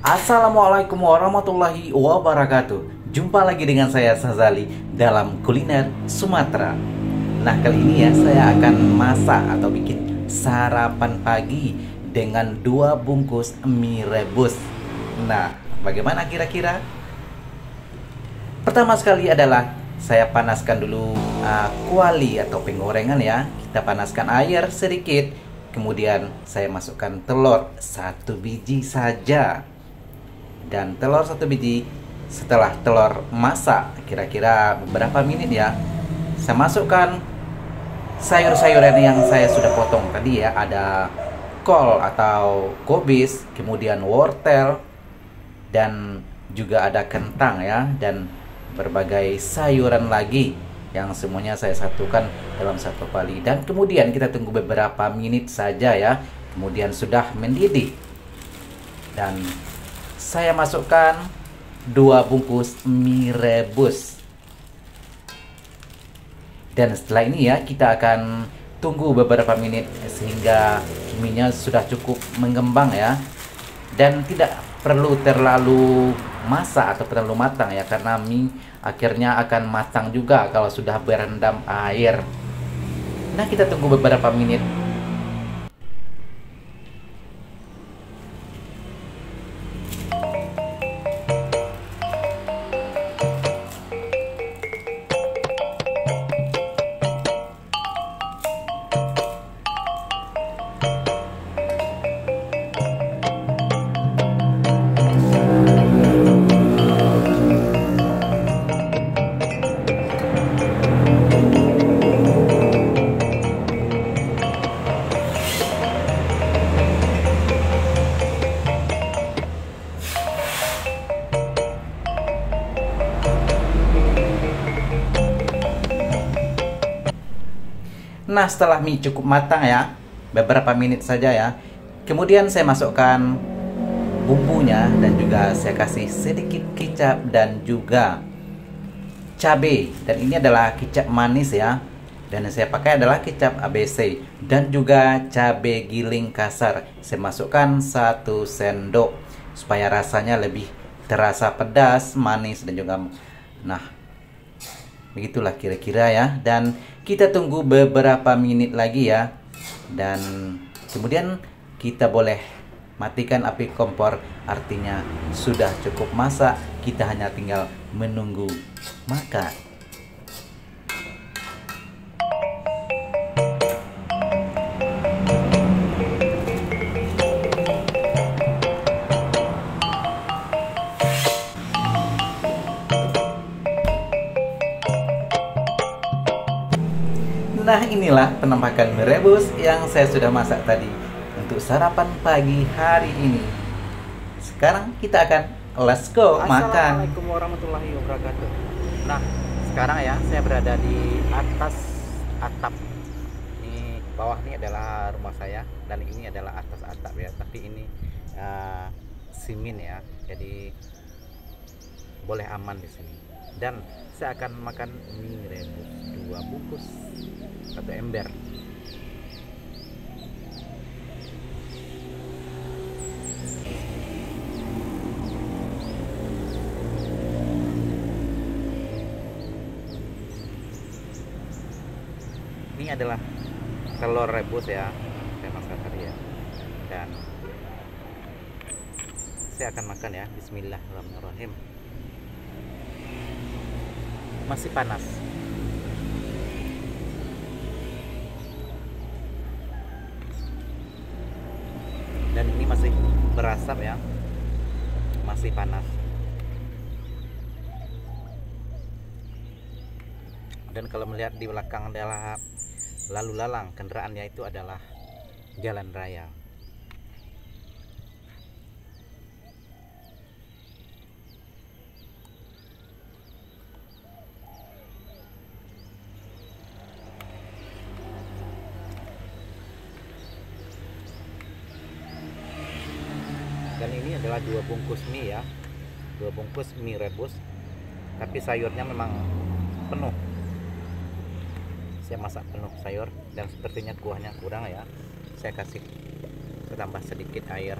Assalamualaikum warahmatullahi wabarakatuh. Jumpa lagi dengan saya Sazali dalam kuliner Sumatera. Nah, kali ini ya saya akan masak atau bikin sarapan pagi dengan 2 bungkus mie rebus. Nah, bagaimana kira-kira? Pertama sekali adalah saya panaskan dulu kuali atau penggorengan ya. Kita panaskan air sedikit. Kemudian saya masukkan telur 1 biji saja. Dan telur 1 biji. Setelah telur masak kira-kira beberapa menit ya, saya masukkan sayur-sayuran yang saya sudah potong tadi ya. Ada kol atau kobis, kemudian wortel, dan juga ada kentang ya, dan berbagai sayuran lagi yang semuanya saya satukan dalam satu kuali. Dan kemudian kita tunggu beberapa menit saja ya. Kemudian sudah mendidih. Dan saya masukkan 2 bungkus mie rebus. Dan setelah ini ya kita akan tunggu beberapa menit sehingga mie-nya sudah cukup mengembang ya. Dan tidak perlu terlalu masak atau terlalu matang ya, karena mie akhirnya akan matang juga kalau sudah berendam air. Nah, kita tunggu beberapa menit. Nah, setelah mie cukup matang ya, beberapa menit saja ya, kemudian saya masukkan bumbunya dan juga saya kasih sedikit kecap dan juga cabai. Dan ini adalah kecap manis ya, dan yang saya pakai adalah kecap ABC dan juga cabai giling kasar. Saya masukkan 1 sendok supaya rasanya lebih terasa pedas, manis, dan juga begitulah kira-kira ya. Dan kita tunggu beberapa menit lagi ya. Dan kemudian kita boleh matikan api kompor. Artinya sudah cukup masak. Kita hanya tinggal menunggu makan. Nah, inilah penampakan mie rebus yang saya sudah masak tadi untuk sarapan pagi hari ini. Sekarang kita akan let's go makan. Assalamualaikum warahmatullahi wabarakatuh. Nah, sekarang ya saya berada di atas atap. Ini bawah ini adalah rumah saya dan ini adalah atas atap ya. Tapi ini simin ya. Jadi boleh aman di sini. Dan saya akan makan mie rebus 2 bungkus 1 ember. Ini adalah telur rebus ya, saya masak tadi ya. Dan saya akan makan ya. Bismillahirrahmanirrahim. Masih panas. Dan ini masih berasap ya. Masih panas. Dan kalau melihat di belakang adalah lalu lalang kendaraannya, itu adalah jalan raya. Dan ini adalah 2 bungkus mie ya, 2 bungkus mie rebus, tapi sayurnya memang penuh. Saya masak penuh sayur dan sepertinya kuahnya kurang ya. Saya kasih tambah sedikit air.